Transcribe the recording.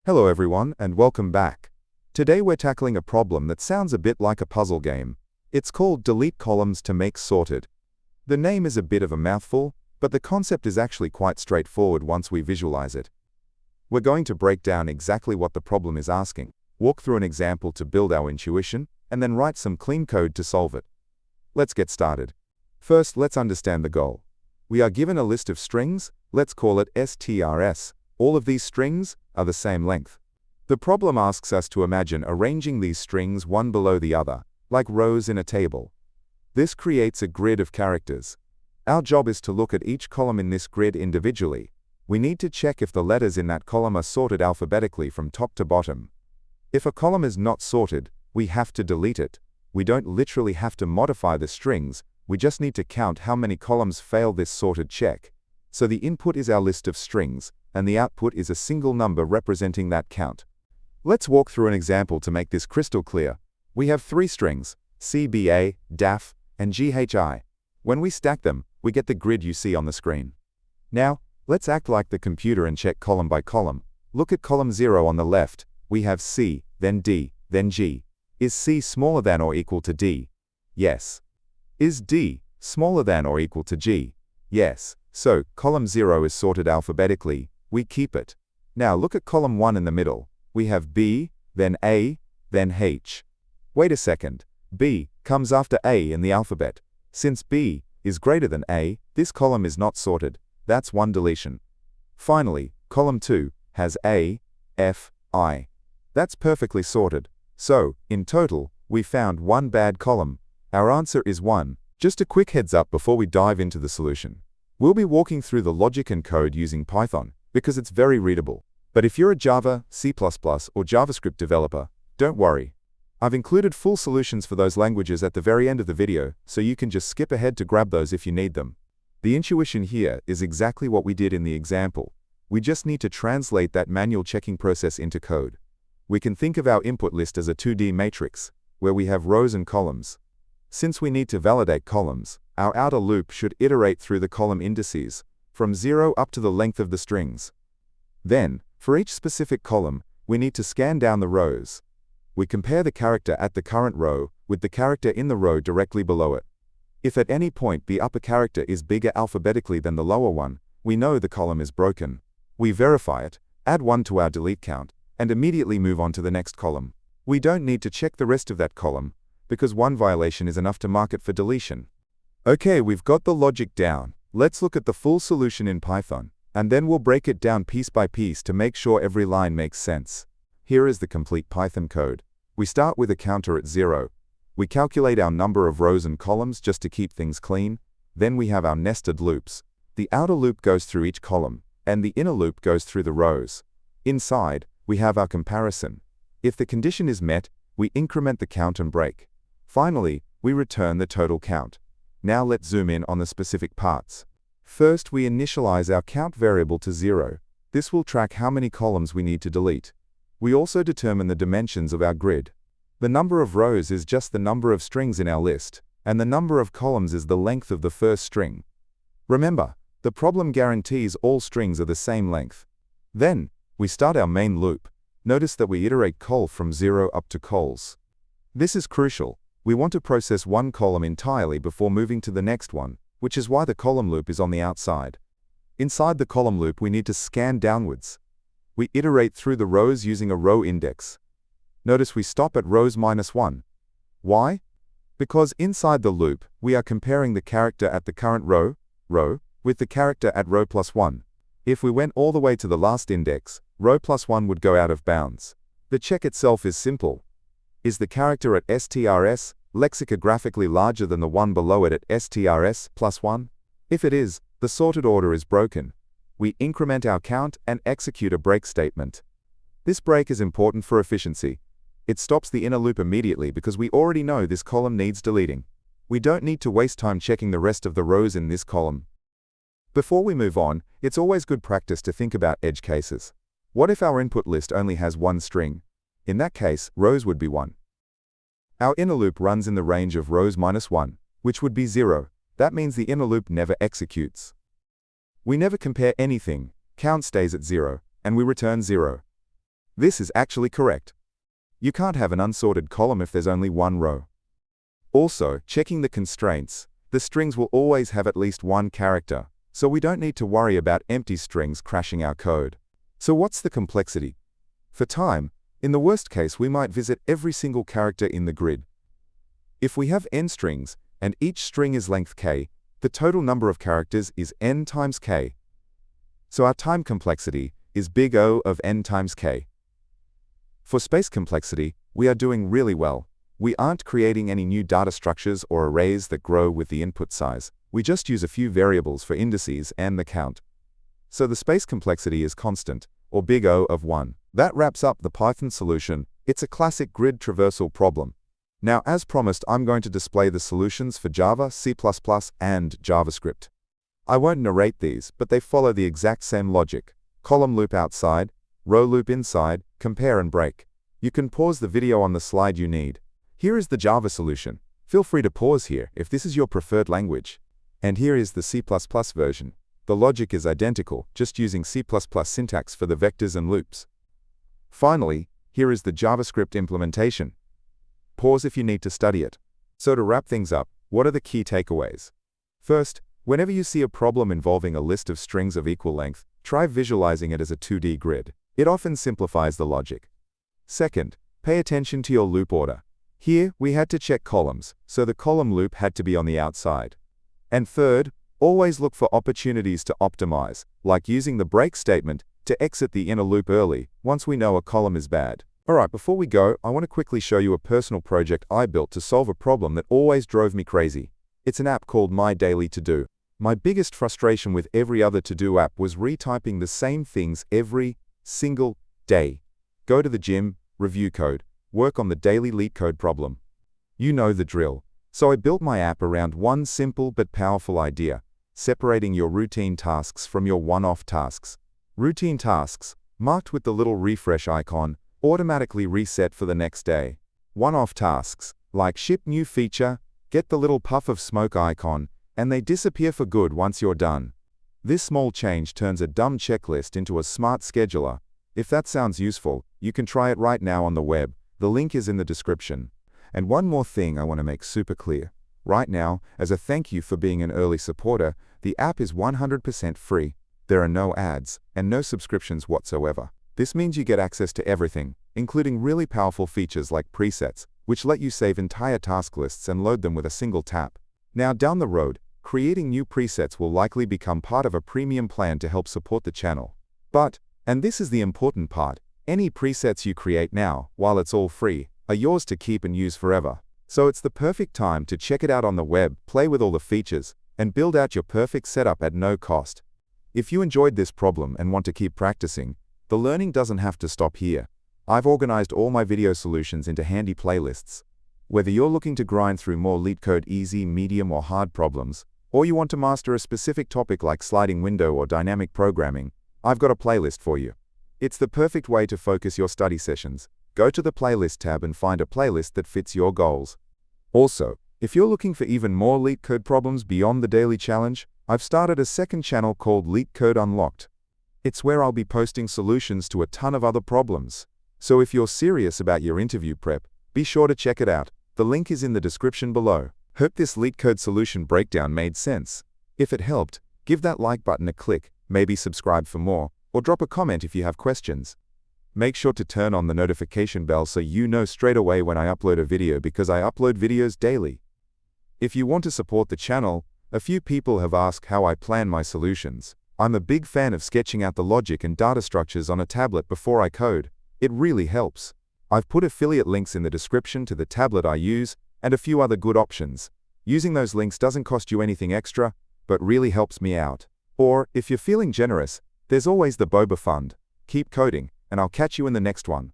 Hello everyone, and welcome back. Today we're tackling a problem that sounds a bit like a puzzle game. It's called delete columns to make sorted. The name is a bit of a mouthful, but the concept is actually quite straightforward once we visualize it. We're going to break down exactly what the problem is asking, walk through an example to build our intuition, and then write some clean code to solve it. Let's get started. First, let's understand the goal. We are given a list of strings, let's call it strs. All of these strings are the same length. The problem asks us to imagine arranging these strings one below the other, like rows in a table. This creates a grid of characters. Our job is to look at each column in this grid individually. We need to check if the letters in that column are sorted alphabetically from top to bottom. If a column is not sorted, we have to delete it. We don't literally have to modify the strings, we just need to count how many columns fail this sorted check. So the input is our list of strings, and the output is a single number representing that count. Let's walk through an example to make this crystal clear. We have three strings, CBA, DAF, and GHI. When we stack them, we get the grid you see on the screen. Now, let's act like the computer and check column by column. Look at column 0 on the left. We have C, then D, then G. Is C smaller than or equal to D? Yes. Is D smaller than or equal to G? Yes. So, column 0 is sorted alphabetically. We keep it. Now look at column 1 in the middle. We have B, then A, then H. Wait a second. B comes after A in the alphabet. Since B is greater than A, this column is not sorted. That's one deletion. Finally, column 2 has A, F, I. That's perfectly sorted. So, in total, we found one bad column. Our answer is 1. Just a quick heads up before we dive into the solution. We'll be walking through the logic and code using Python, because it's very readable. But if you're a Java, C++, or JavaScript developer, don't worry. I've included full solutions for those languages at the very end of the video, so you can just skip ahead to grab those if you need them. The intuition here is exactly what we did in the example. We just need to translate that manual checking process into code. We can think of our input list as a 2D matrix, where we have rows and columns. Since we need to validate columns, our outer loop should iterate through the column indices, from 0 up to the length of the strings. Then, for each specific column, we need to scan down the rows. We compare the character at the current row with the character in the row directly below it. If at any point the upper character is bigger alphabetically than the lower one, we know the column is broken. We verify it, add 1 to our delete count, and immediately move on to the next column. We don't need to check the rest of that column, because one violation is enough to mark it for deletion. Okay, we've got the logic down. Let's look at the full solution in Python, and then we'll break it down piece by piece to make sure every line makes sense. Here is the complete Python code. We start with a counter at 0. We calculate our number of rows and columns just to keep things clean. Then we have our nested loops. The outer loop goes through each column, and the inner loop goes through the rows. Inside, we have our comparison. If the condition is met, we increment the count and break. Finally, we return the total count. Now let's zoom in on the specific parts. First, we initialize our count variable to 0. This will track how many columns we need to delete. We also determine the dimensions of our grid. The number of rows is just the number of strings in our list, and the number of columns is the length of the first string. Remember, the problem guarantees all strings are the same length. Then, we start our main loop. Notice that we iterate col from 0 up to cols. This is crucial. We want to process one column entirely before moving to the next one, which is why the column loop is on the outside. Inside the column loop, we need to scan downwards. We iterate through the rows using a row index. Notice we stop at rows -1. Why? Because inside the loop, we are comparing the character at the current row, with the character at row +1. If we went all the way to the last index, row +1 would go out of bounds. The check itself is simple. Is the character at strs lexicographically larger than the one below it at strs +1? If it is, the sorted order is broken. We increment our count and execute a break statement. This break is important for efficiency. It stops the inner loop immediately because we already know this column needs deleting. We don't need to waste time checking the rest of the rows in this column. Before we move on, it's always good practice to think about edge cases. What if our input list only has one string? In that case, rows would be 1. Our inner loop runs in the range of rows -1, which would be 0. That means the inner loop never executes. We never compare anything, count stays at 0, and we return 0. This is actually correct. You can't have an unsorted column if there's only one row. Also, checking the constraints, the strings will always have at least one character, so we don't need to worry about empty strings crashing our code. So what's the complexity? For time, in the worst case we might visit every single character in the grid. If we have n strings, and each string is length k, the total number of characters is n times k. So our time complexity is big O of n times k. For space complexity, we are doing really well. We aren't creating any new data structures or arrays that grow with the input size. We just use a few variables for indices and the count. So the space complexity is constant, or big O of 1. That wraps up the Python solution. It's a classic grid traversal problem. Now, as promised, I'm going to display the solutions for Java, C++, and JavaScript. I won't narrate these, but they follow the exact same logic. Column loop outside, row loop inside, compare and break. You can pause the video on the slide you need. Here is the Java solution. Feel free to pause here if this is your preferred language. And here is the C++ version. The logic is identical, just using C++ syntax for the vectors and loops. Finally, here is the JavaScript implementation. Pause if you need to study it. So to wrap things up, what are the key takeaways? First, whenever you see a problem involving a list of strings of equal length, try visualizing it as a 2D grid. It often simplifies the logic. Second, pay attention to your loop order. Here, we had to check columns, so the column loop had to be on the outside. And third, always look for opportunities to optimize, like using the break statement to exit the inner loop early once we know a column is bad. Alright, before we go, I want to quickly show you a personal project I built to solve a problem that always drove me crazy. It's an app called My Daily To-Do. My biggest frustration with every other to-do app was retyping the same things every single day. Go to the gym, review code, work on the daily Leetcode problem. You know the drill. So I built my app around one simple but powerful idea: separating your routine tasks from your one-off tasks. Routine tasks, marked with the little refresh icon, automatically reset for the next day. One-off tasks, like ship new feature, get the little puff of smoke icon, and they disappear for good once you're done. This small change turns a dumb checklist into a smart scheduler. If that sounds useful, you can try it right now on the web. The link is in the description. And one more thing I want to make super clear. Right now, as a thank you for being an early supporter, the app is 100% free. There are no ads and no subscriptions whatsoever. This means you get access to everything, including really powerful features like presets, which let you save entire task lists and load them with a single tap. Now, down the road, creating new presets will likely become part of a premium plan to help support the channel. But, and this is the important part, any presets you create now, while it's all free, are yours to keep and use forever. So it's the perfect time to check it out on the web, play with all the features, and build out your perfect setup at no cost. If you enjoyed this problem and want to keep practicing, the learning doesn't have to stop here. I've organized all my video solutions into handy playlists. Whether you're looking to grind through more Leetcode easy, medium, or hard problems, or you want to master a specific topic like sliding window or dynamic programming, I've got a playlist for you. It's the perfect way to focus your study sessions. Go to the playlist tab and find a playlist that fits your goals. Also, if you're looking for even more Leetcode problems beyond the daily challenge, I've started a second channel called Leetcode Unlocked. It's where I'll be posting solutions to a ton of other problems. So if you're serious about your interview prep, be sure to check it out. The link is in the description below. Hope this Leetcode solution breakdown made sense. If it helped, give that like button a click, maybe subscribe for more, or drop a comment if you have questions. Make sure to turn on the notification bell so you know straight away when I upload a video, because I upload videos daily. If you want to support the channel, a few people have asked how I plan my solutions. I'm a big fan of sketching out the logic and data structures on a tablet before I code. It really helps. I've put affiliate links in the description to the tablet I use and a few other good options. Using those links doesn't cost you anything extra, but really helps me out. Or, if you're feeling generous, there's always the Boba Fund. Keep coding, and I'll catch you in the next one.